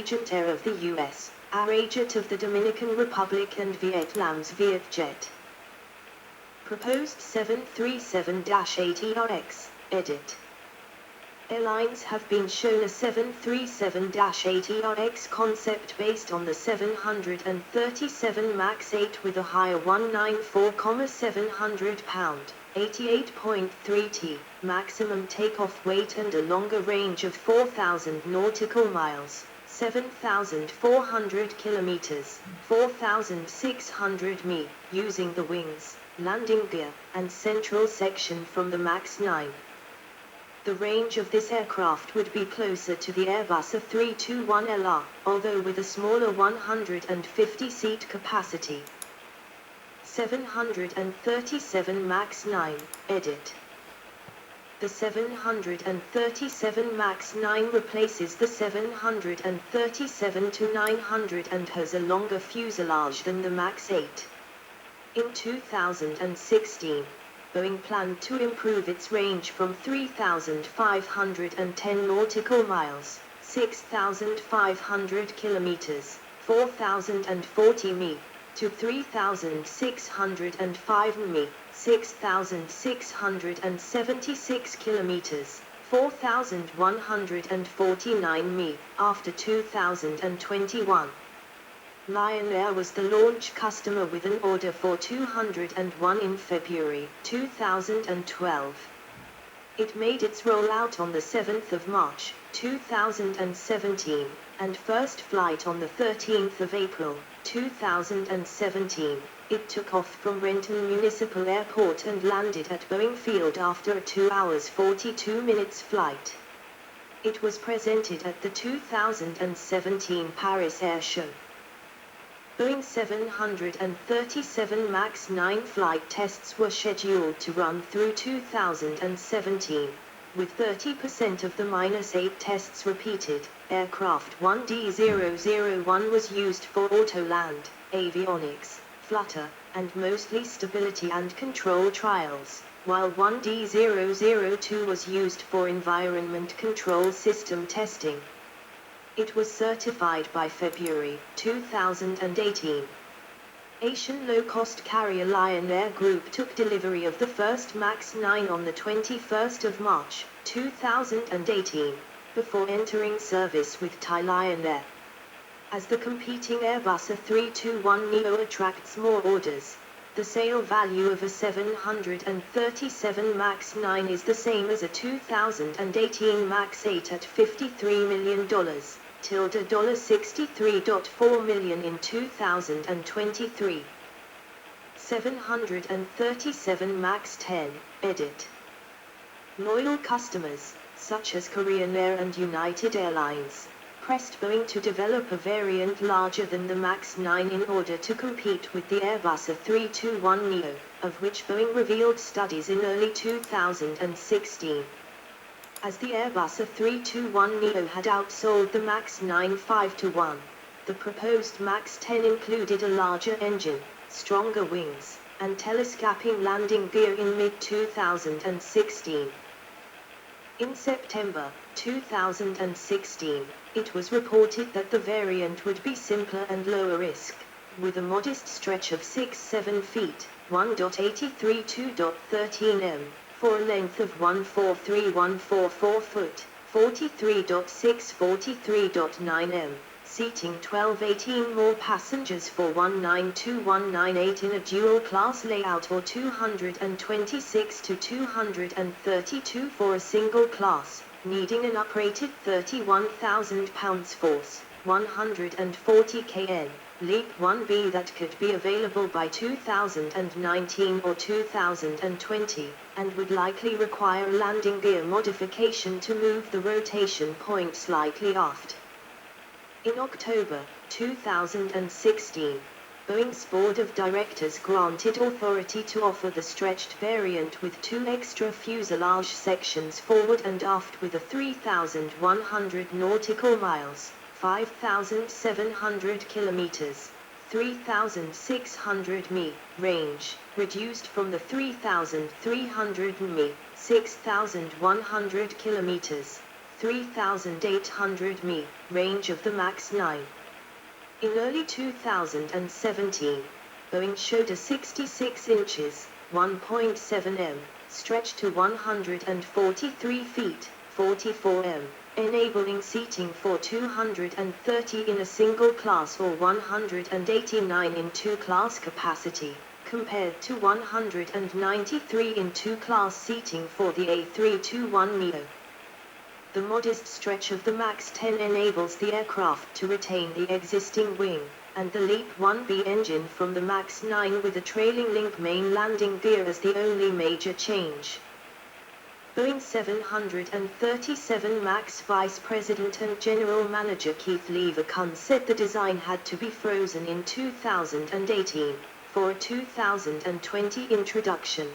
Regent Air of the U.S., Aerojet of the Dominican Republic and Vietnam's Vietjet. Proposed 737-80RX, edit. Airlines have been shown a 737-80RX concept based on the 737 MAX 8 with a higher 194,700 pound, 88.3 t, maximum takeoff weight and a longer range of 4,000 nautical miles, 7,400 kilometers, 4,600 mi, using the wings, landing gear, and central section from the MAX 9. The range of this aircraft would be closer to the Airbus A321LR, although with a smaller 150-seat capacity. 737 MAX 9, edit. The 737 MAX 9 replaces the 737-900 and has a longer fuselage than the MAX 8. In 2016, Boeing planned to improve its range from 3,510 nautical miles, 6,500 kilometers, 4,040 mi, to 3,605 mi, 6,676 kilometers, 4,149 mi, after 2021. Lion Air was the launch customer with an order for 201 in February 2012. It made its rollout on the 7th of March 2017, and first flight on the 13th of April 2017. It took off from Renton Municipal Airport and landed at Boeing Field after a 2 hours 42 minutes flight. It was presented at the 2017 Paris Air Show. Boeing 737 MAX 9 flight tests were scheduled to run through 2017, with 30% of the -8 tests repeated. Aircraft 1D001 was used for auto-land, avionics, flutter, and mostly stability and control trials, while 1D002 was used for environment control system testing. It was certified by February 2018. Asian low-cost carrier Lion Air Group took delivery of the first MAX 9 on the 21st of March 2018, before entering service with Thai Lion Air. As the competing Airbus A321neo attracts more orders, the sale value of a 737 MAX 9 is the same as a 2018 MAX 8 at $53 million. $63.4 million in 2023. 737 MAX 10, edit. Loyal customers, such as Korean Air and United Airlines, pressed Boeing to develop a variant larger than the MAX 9 in order to compete with the Airbus A321neo, of which Boeing revealed studies in early 2016. As the Airbus A321neo had outsold the MAX 9 5-1, the proposed MAX 10 included a larger engine, stronger wings, and telescoping landing gear in mid-2016. In September 2016, it was reported that the variant would be simpler and lower risk, with a modest stretch of 6-7 feet, 1.83 2.13 m, for a length of 143.144 foot, 43.6 43.9 m, seating 12-18 more passengers for 192-198 in a dual-class layout or 226-232 for a single class, needing an uprated 31,000 pounds force, 140 kN. LEAP 1B that could be available by 2019 or 2020, and would likely require a landing gear modification to move the rotation point slightly aft. In October 2016, Boeing's board of directors granted authority to offer the stretched variant with 2 extra fuselage sections forward and aft with a 3,100 nautical miles, 5,700 kilometers, 3,600 mi, range, reduced from the 3,300 mi, 6,100 kilometers, 3,800 mi, range of the MAX 9. In early 2017, Boeing showed a 66 inches, 1.7 m, stretch to 143 feet, 44 m, enabling seating for 230 in a single class or 189 in two-class capacity, compared to 193 in two-class seating for the A321neo. The modest stretch of the MAX 10 enables the aircraft to retain the existing wing, and the LEAP 1B engine from the MAX 9 with a trailing link main landing gear as the only major change. Boeing 737 MAX Vice President and General Manager Keith Leverkun said the design had to be frozen in 2018, for a 2020 introduction.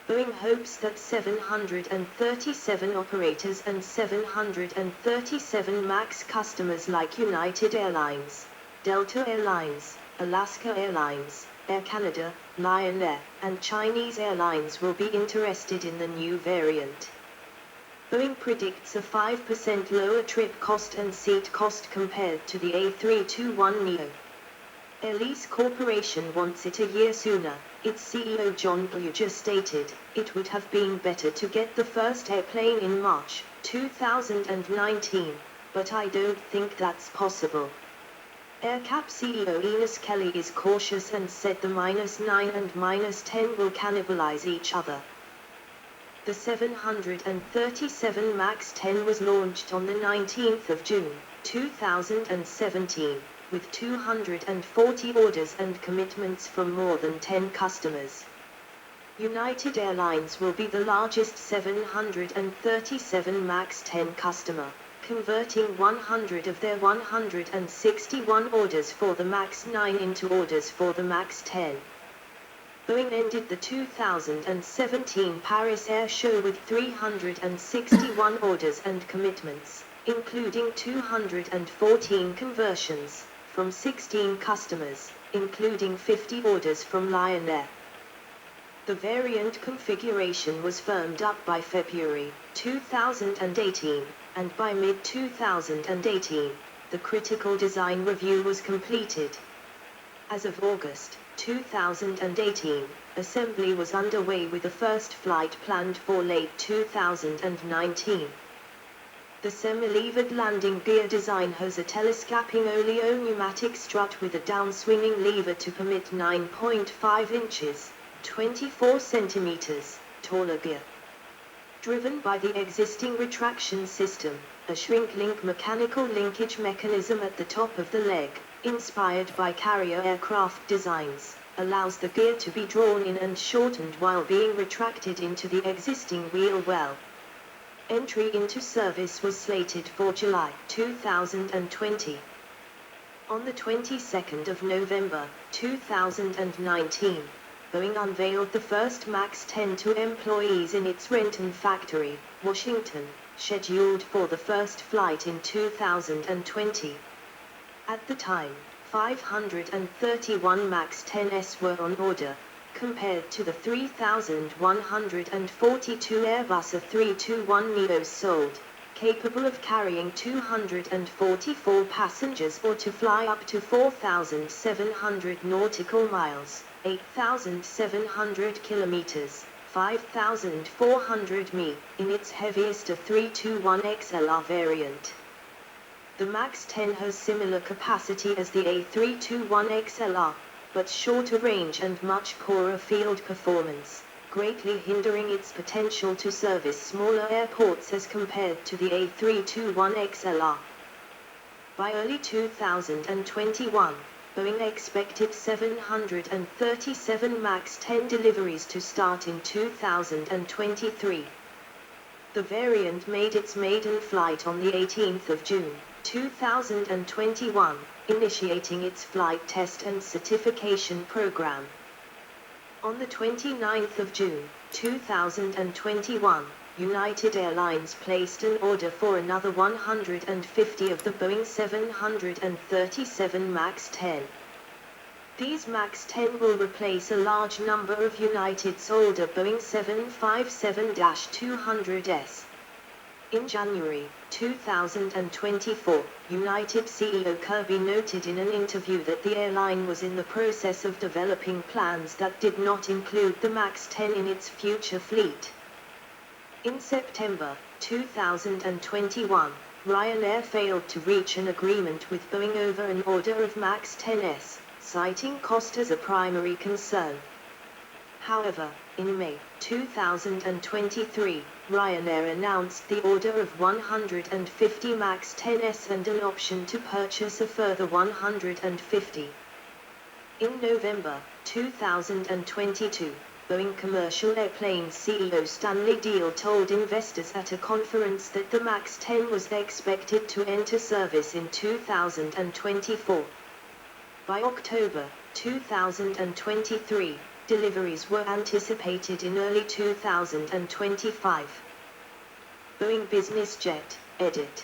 Boeing hopes that 737 operators and 737 MAX customers like United Airlines, Delta Airlines, Alaska Airlines, Air Canada, Lion Air, and Chinese Airlines will be interested in the new variant. Boeing predicts a 5% lower trip cost and seat cost compared to the A321neo. Air Lease Corporation wants it a year sooner. Its CEO John Bluger stated, "It would have been better to get the first airplane in March 2019, but I don't think that's possible." AerCap CEO Enos Kelly is cautious and said the -9 and -10 will cannibalize each other. The 737 MAX 10 was launched on the 19th of June, 2017. With 240 orders and commitments from more than 10 customers. United Airlines will be the largest 737 MAX 10 customer, converting 100 of their 161 orders for the MAX 9 into orders for the MAX 10. Boeing ended the 2017 Paris Air Show with 361 orders and commitments, including 214 conversions, from 16 customers, including 50 orders from Lion Air. The variant configuration was firmed up by February 2018, and by mid-2018, the critical design review was completed. As of August 2018, assembly was underway with the first flight planned for late 2019. The semi-levered landing gear design has a telescoping oleo pneumatic strut with a downswinging lever to permit 9.5 inches, 24 centimeters, taller gear. Driven by the existing retraction system, a shrink-link mechanical linkage mechanism at the top of the leg, inspired by carrier aircraft designs, allows the gear to be drawn in and shortened while being retracted into the existing wheel well. Entry into service was slated for July 2020. On the 22nd of November 2019, Boeing unveiled the first MAX 10 to employees in its Renton factory, Washington, scheduled for the first flight in 2020. At the time, 531 MAX 10s were on order, compared to the 3,142 Airbus A321neos sold, capable of carrying 244 passengers or to fly up to 4,700 nautical miles, 8,700 kilometers, 5,400 mi, in its heaviest A321XLR variant. The MAX 10 has similar capacity as the A321XLR, but shorter range and much poorer field performance, greatly hindering its potential to service smaller airports as compared to the A321XLR. By early 2021, Boeing expected 737 MAX 10 deliveries to start in 2023. The variant made its maiden flight on the 18th of June, 2021, initiating its flight test and certification program. On the 29th of June, 2021, United Airlines placed an order for another 150 of the Boeing 737 MAX 10. These MAX 10 will replace a large number of United's older Boeing 757-200s. In January 2024, United CEO Kirby noted in an interview that the airline was in the process of developing plans that did not include the MAX 10 in its future fleet. In September 2021, Ryanair failed to reach an agreement with Boeing over an order of MAX 10s, citing cost as a primary concern. However, in May 2023, Ryanair announced the order of 150 MAX 10s and an option to purchase a further 150. In November 2022, Boeing Commercial Airplanes CEO Stanley Deal told investors at a conference that the MAX 10 was expected to enter service in 2024. By October 2023, deliveries were anticipated in early 2025. Boeing Business Jet, edit.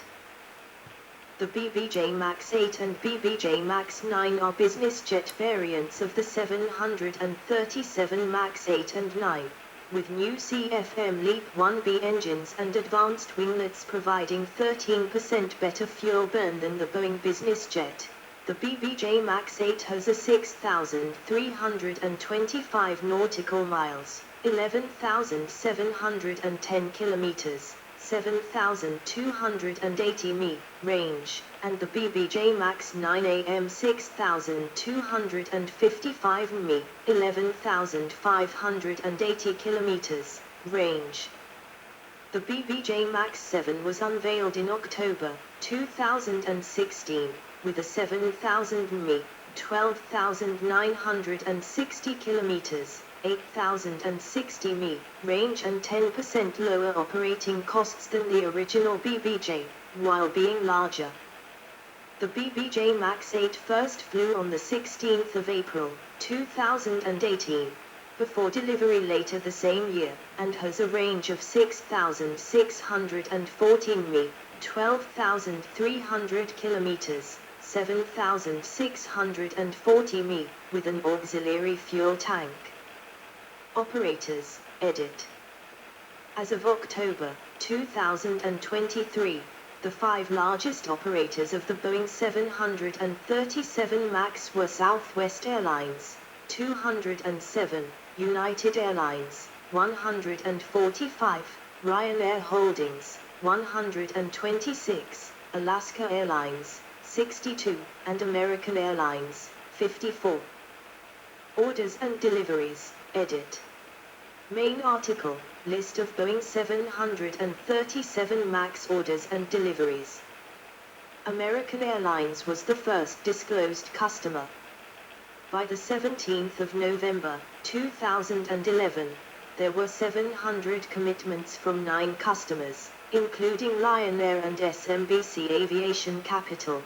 The BBJ MAX 8 and BBJ MAX 9 are business jet variants of the 737 MAX 8 and 9, with new CFM LEAP 1B engines and advanced winglets providing 13% better fuel burn than the Boeing Business Jet. The BBJ MAX 8 has a 6,325 nautical miles, 11,710 kilometers, 7,280 mi, range, and the BBJ MAX 9AM 6,255 mi, 11,580 kilometers, range. The BBJ MAX 7 was unveiled in October 2016, with a 7,000 mi, 12,960 kilometers, 8,060 mi, range and 10% lower operating costs than the original BBJ, while being larger. The BBJ MAX 8 first flew on the 16th of April, 2018, before delivery later the same year, and has a range of 6,614 mi, 12,300 kilometers, 7,640 mi, with an auxiliary fuel tank. Operators, edit. As of October 2023, the 5 largest operators of the Boeing 737 MAX were Southwest Airlines, 207, United Airlines, 145, Ryanair Holdings, 126, Alaska Airlines, 62, and American Airlines, 54. Orders and deliveries, edit. Main article, list of Boeing 737 MAX orders and deliveries. American Airlines was the first disclosed customer. By the 17th of November, 2011, there were 700 commitments from 9 customers, including Ryanair and SMBC Aviation Capital.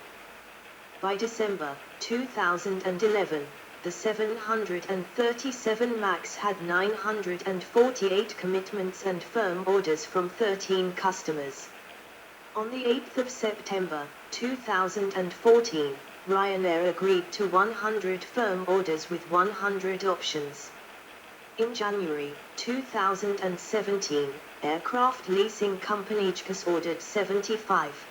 By December 2011, the 737 MAX had 948 commitments and firm orders from 13 customers. On the 8th of September 2014, Ryanair agreed to 100 firm orders with 100 options. In January 2017, aircraft leasing company JCAS ordered 75.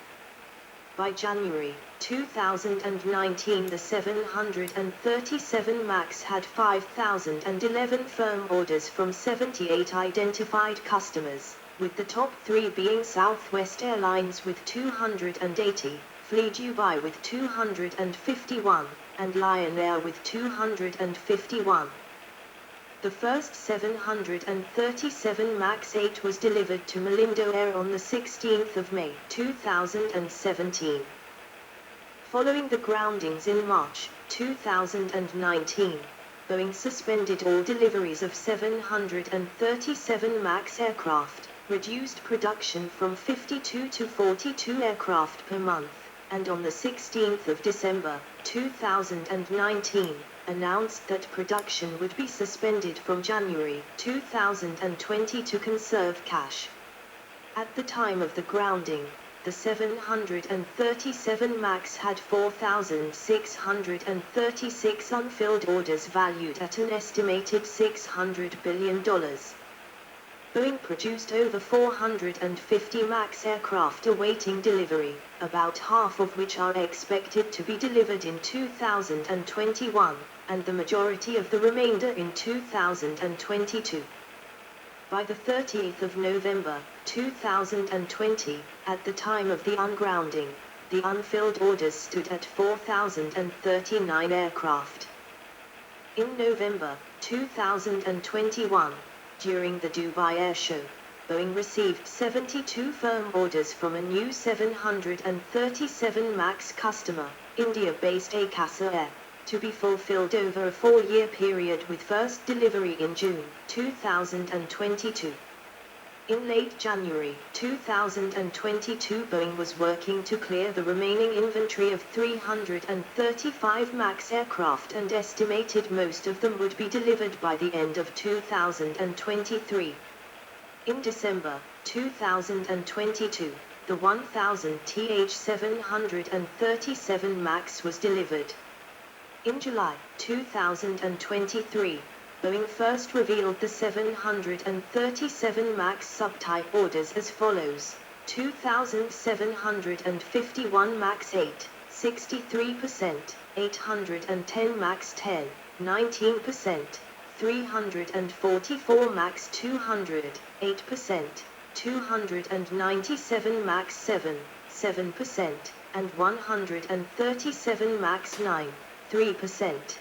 By January 2019, the 737 MAX had 5,011 firm orders from 78 identified customers, with the top 3 being Southwest Airlines with 280, Flydubai with 251, and Ryanair with 251. The first 737 MAX 8 was delivered to Malindo Air on the 16th of May 2017. Following the groundings in March 2019, Boeing suspended all deliveries of 737 MAX aircraft, reduced production from 52 to 42 aircraft per month, and on the 16th of December 2019, announced that production would be suspended from January 2020 to conserve cash. At the time of the grounding, the 737 MAX had 4,636 unfilled orders valued at an estimated $600 billion. Boeing produced over 450 MAX aircraft awaiting delivery, about half of which are expected to be delivered in 2021, and the majority of the remainder in 2022. By the 30th of November, 2020, at the time of the ungrounding, the unfilled orders stood at 4,039 aircraft. In November 2021, during the Dubai Air Show, Boeing received 72 firm orders from a new 737 MAX customer, India-based Akasa Air, to be fulfilled over a 4-year period with first delivery in June 2022. In late January 2022, Boeing was working to clear the remaining inventory of 335 MAX aircraft and estimated most of them would be delivered by the end of 2023. In December 2022, the 1000 737 MAX was delivered. In July 2023, Boeing first revealed the 737 MAX subtype orders as follows: 2,751 MAX 8, 63%, 810 MAX 10, 19%, 344 MAX 200, 8%, 297 MAX 7, 7%, and 137 MAX 9, 3%.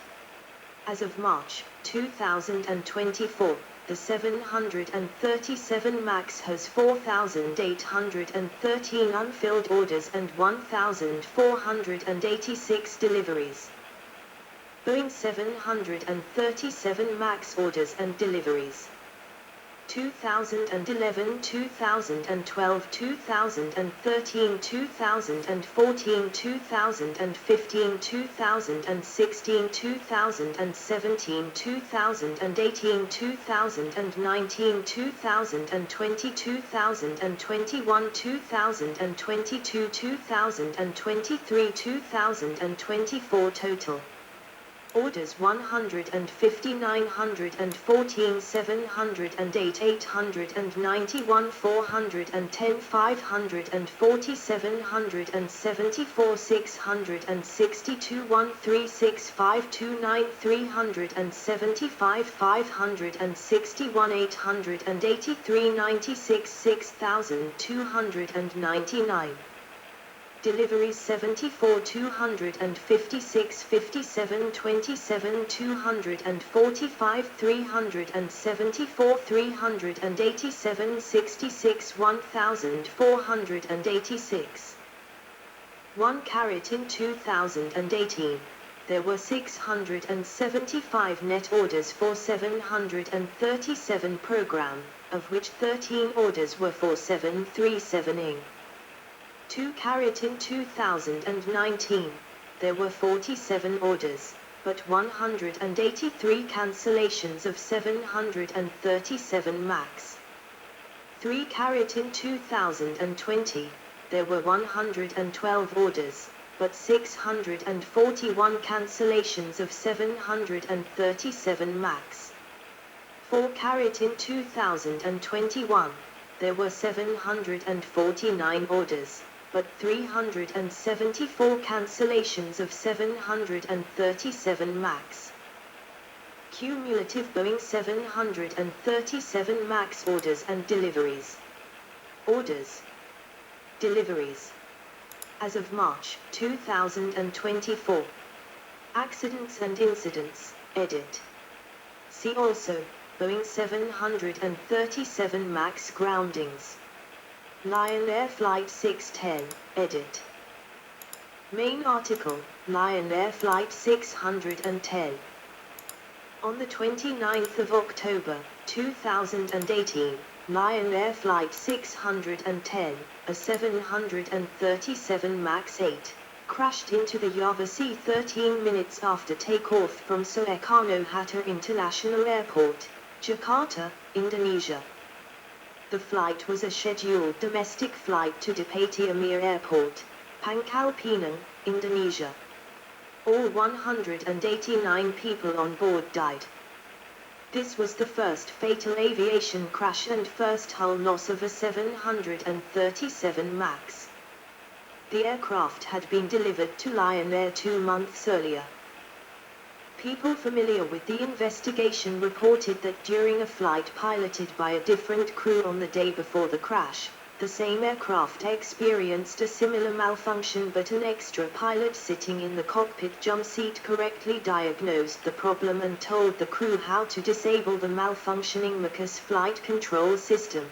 As of March 2024, the 737 MAX has 4,813 unfilled orders and 1,486 deliveries. Boeing 737 MAX orders and deliveries: 2011, 2012, 2013, 2014, 2015, 2016, 2017, 2018, 2019, 2020, 2021, 2022, 2023, 2024 total. Orders 150, 914, 708, 891, 410, 540, 774, 662, 136, 529, 375, 561, 883, 96, 6,299. Deliveries 74, 256, 57, 27, 245, 374, 387, 66, 1,486. 1 carat. In 2018, there were 675 net orders for 737 program, of which 13 orders were for 737ing. 2 carat. In 2019, there were 47 orders, but 183 cancellations of 737 MAX. 3 carat. In 2020, there were 112 orders, but 641 cancellations of 737 MAX. 4 carat. In 2021, there were 749 orders, but 374 cancellations of 737 MAX. Cumulative Boeing 737 MAX orders and deliveries. Orders. Deliveries. As of March 2024. Accidents and incidents, edit. See also, Boeing 737 MAX groundings. Lion Air Flight 610, edit. Main article, Lion Air Flight 610. On the 29th of October, 2018, Lion Air Flight 610, a 737 MAX 8, crashed into the Java Sea 13 minutes after takeoff from Soekarno-Hatta International Airport, Jakarta, Indonesia. The flight was a scheduled domestic flight to Depati Amir Airport, Pangkal Pinang, Indonesia. All 189 people on board died. This was the first fatal aviation crash and first hull loss of a 737 MAX. The aircraft had been delivered to Lion Air 2 months earlier. People familiar with the investigation reported that during a flight piloted by a different crew on the day before the crash, the same aircraft experienced a similar malfunction, but an extra pilot sitting in the cockpit jump seat correctly diagnosed the problem and told the crew how to disable the malfunctioning MACAS flight control system.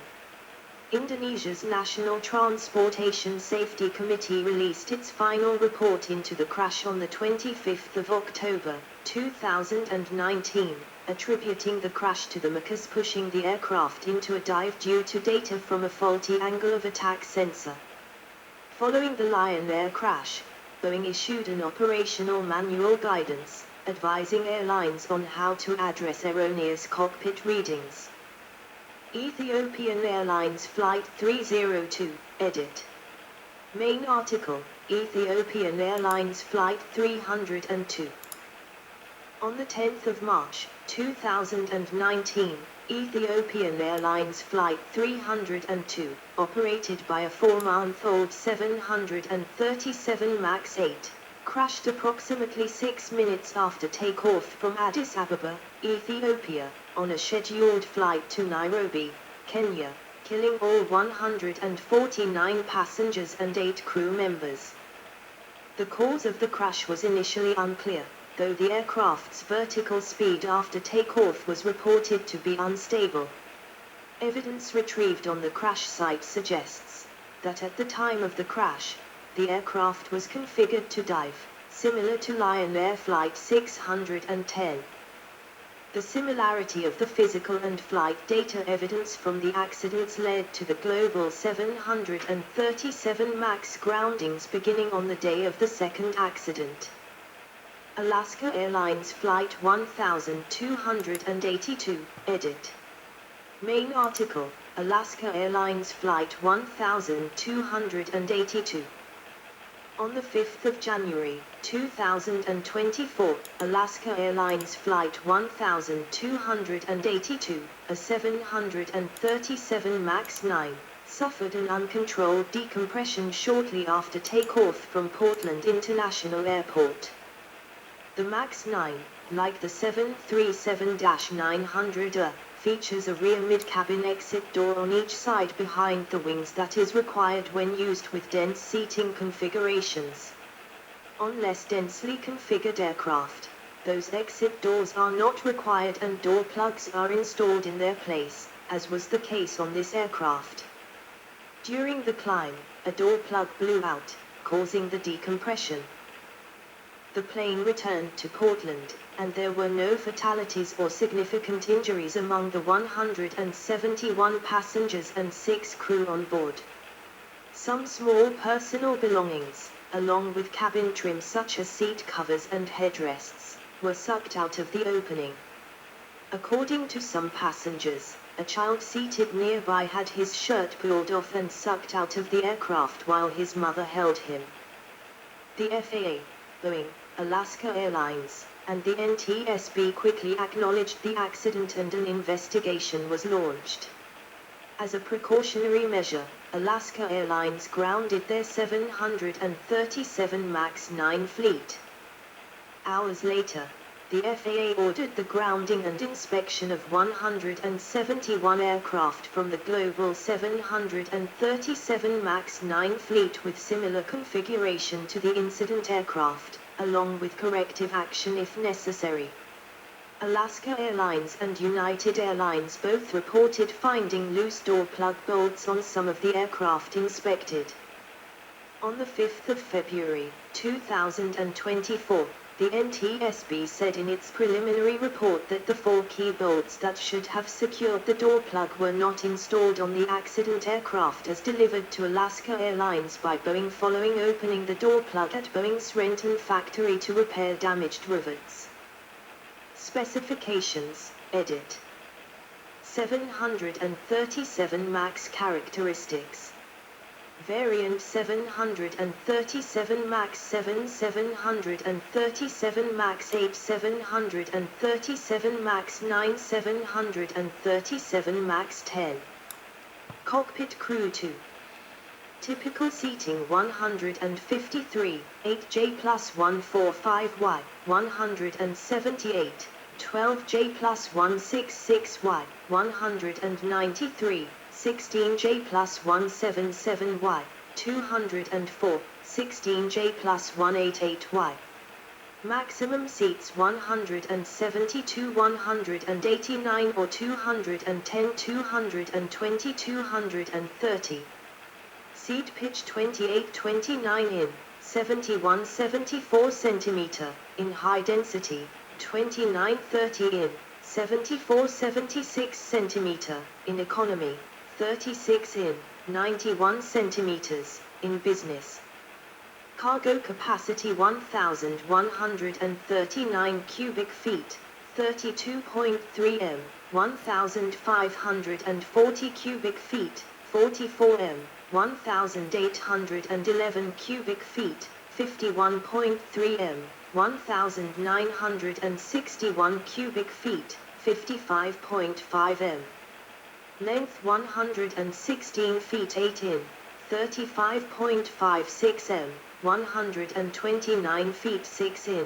Indonesia's National Transportation Safety Committee released its final report into the crash on the 25th of October, 2019, attributing the crash to the MACAS pushing the aircraft into a dive due to data from a faulty angle of attack sensor. Following the Lion Air crash, Boeing issued an operational manual guidance, advising airlines on how to address erroneous cockpit readings. Ethiopian Airlines Flight 302, edit. Main article, Ethiopian Airlines Flight 302. On the 10th of March, 2019, Ethiopian Airlines Flight 302, operated by a 4-month-old 737 MAX 8, crashed approximately 6 minutes after takeoff from Addis Ababa, Ethiopia, on a scheduled flight to Nairobi, Kenya, killing all 149 passengers and 8 crew members. The cause of the crash was initially unclear, though the aircraft's vertical speed after takeoff was reported to be unstable. Evidence retrieved on the crash site suggests that at the time of the crash, the aircraft was configured to dive, similar to Lion Air Flight 610. The similarity of the physical and flight data evidence from the accidents led to the global 737 MAX groundings beginning on the day of the second accident. Alaska Airlines Flight 1282, edit. Main article, Alaska Airlines Flight 1282. On the 5th of January, 2024, Alaska Airlines Flight 1282, a 737 MAX 9, suffered an uncontrolled decompression shortly after takeoff from Portland International Airport. The MAX 9, like the 737-900, features a rear mid-cabin exit door on each side behind the wings that is required when used with dense seating configurations. On less densely configured aircraft, those exit doors are not required and door plugs are installed in their place, as was the case on this aircraft. During the climb, a door plug blew out, causing the decompression. The plane returned to Portland, and there were no fatalities or significant injuries among the 171 passengers and 6 crew on board. Some small personal belongings, along with cabin trim such as seat covers and headrests, were sucked out of the opening. According to some passengers, a child seated nearby had his shirt pulled off and sucked out of the aircraft while his mother held him. The FAA, Boeing, Alaska Airlines, and the NTSB quickly acknowledged the accident and an investigation was launched. As a precautionary measure, Alaska Airlines grounded their 737 MAX 9 fleet. Hours later, the FAA ordered the grounding and inspection of 171 aircraft from the global 737 MAX 9 fleet with similar configuration to the incident aircraft, along with corrective action if necessary. Alaska Airlines and United Airlines both reported finding loose door plug bolts on some of the aircraft inspected. On the 5th of February, 2024, the NTSB said in its preliminary report that the 4 key bolts that should have secured the door plug were not installed on the accident aircraft as delivered to Alaska Airlines by Boeing following opening the door plug at Boeing's Renton factory to repair damaged rivets. Specifications, edit. 737 MAX characteristics. Variant 737 Max 7 737 Max 8 737 Max 9 737 Max 10. Cockpit crew 2. Typical seating 153, 8J plus 145Y, 178, 12J plus 166Y, 193, 16J plus 177Y, 204, 16J plus 188Y. Maximum seats 172, 189 or 210, 220, 230. Seat pitch 28-29 in, 71-74 cm, in high density, 29-30 in, 74-76 cm, in economy, 36 in, 91 cm, in business. Cargo capacity 1,139 cubic feet, 32.3 m, 1,540 cubic feet, 44 m, 1,811 cubic feet, 51.3 m, 1,961 cubic feet, 55.5 m. Length 116 feet 8 in, 35.56 m, 129 feet 6 in,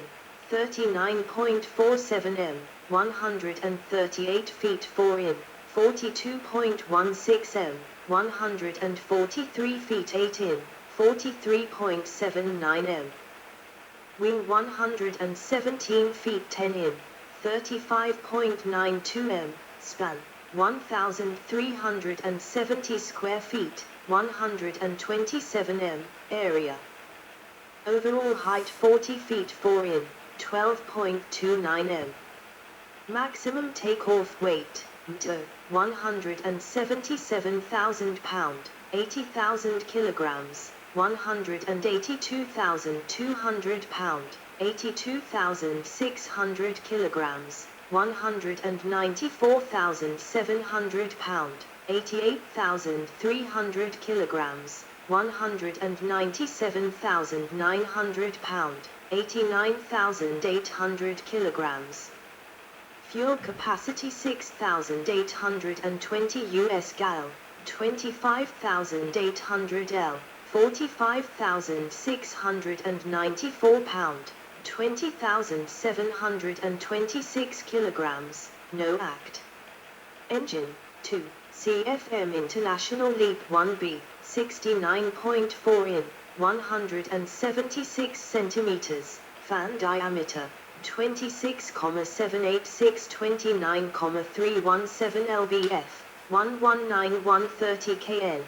39.47 m, 138 feet 4 in, 42.16 m, 143 feet 8 in, 43.79 m. Wing 117 feet 10 in, 35.92 m, span, 1,370 square feet, 127 m, area. Overall height 40 feet 4 in, 12.29 m. Maximum takeoff weight, 177,000 pound, 80,000 kilograms, 182,200 pound, 82,600 kilograms, 194,700 pound, 88,300 kilograms, 197,900 pound, 89,800 kilograms. Fuel capacity 6,820 US gal, 25,800 L, 45,694 pound, 20,726 kilograms, no act. Engine, 2, CFM International LEAP 1B, 69.4 in, 176 centimeters, fan diameter, 26,786 29,317 lbf, 119130 kN.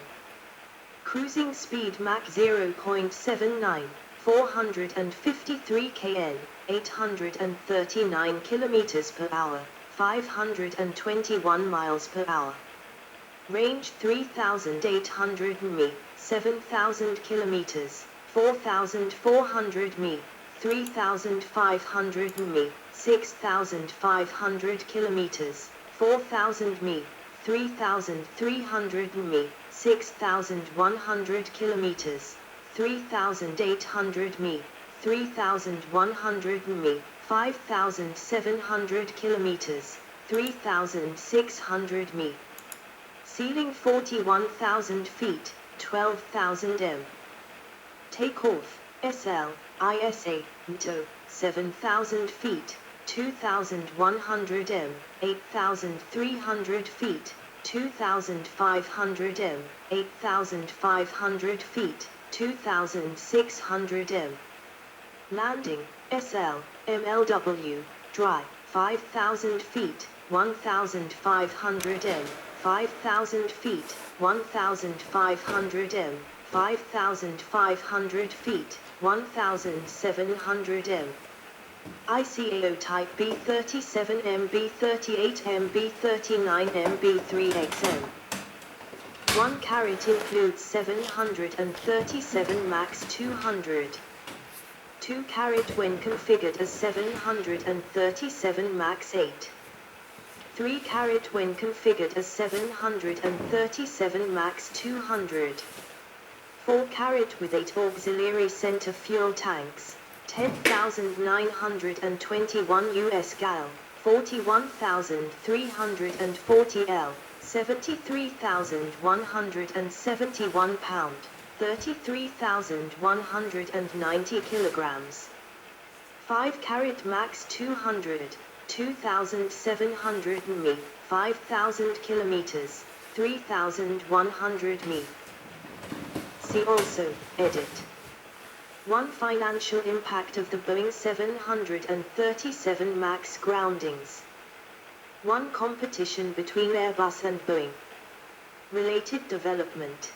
Cruising speed Mach 0.79, 453 kN, 839 km per hour, 521 miles per hour. Range 3,800 mi, 7,000 km, 4,400 mi, 3,500 mi, 6,500 km, 4,000 mi, 3,300 mi, 6,100 km, 3,800 mi, 3,100 mi, 5,700 km, 3,600 mi. Ceiling 41,000 feet, 12,000 m. Takeoff, SL, ISA, MTO, 7,000 feet, 2,100 m, 8,300 feet, 2,500 m, 8,500 feet, 2,600 m. Landing, SL, MLW, dry, 5,000 feet, 1,500 m, 5,000 feet, 1,500 m, 5,500 feet, 1,700 m. ICAO Type B37M, B38M, B39M, B3XM. 1 carat includes 737 Max 200. 2 carat when configured as 737 Max 8. 3 carat when configured as 737 Max 200. 4 carat with 8 auxiliary center fuel tanks, 10,921 US gal, 41,340 L, 73,171 pound, 33,190 kilograms. 5 carat max 200, 2,700 mi, 5,000 kilometers, 3,100 mi. See also, edit. 1. Financial impact of the Boeing 737 MAX groundings. 1. Competition between Airbus and Boeing. Related development.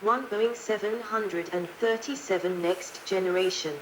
1. Boeing 737 Next Generation.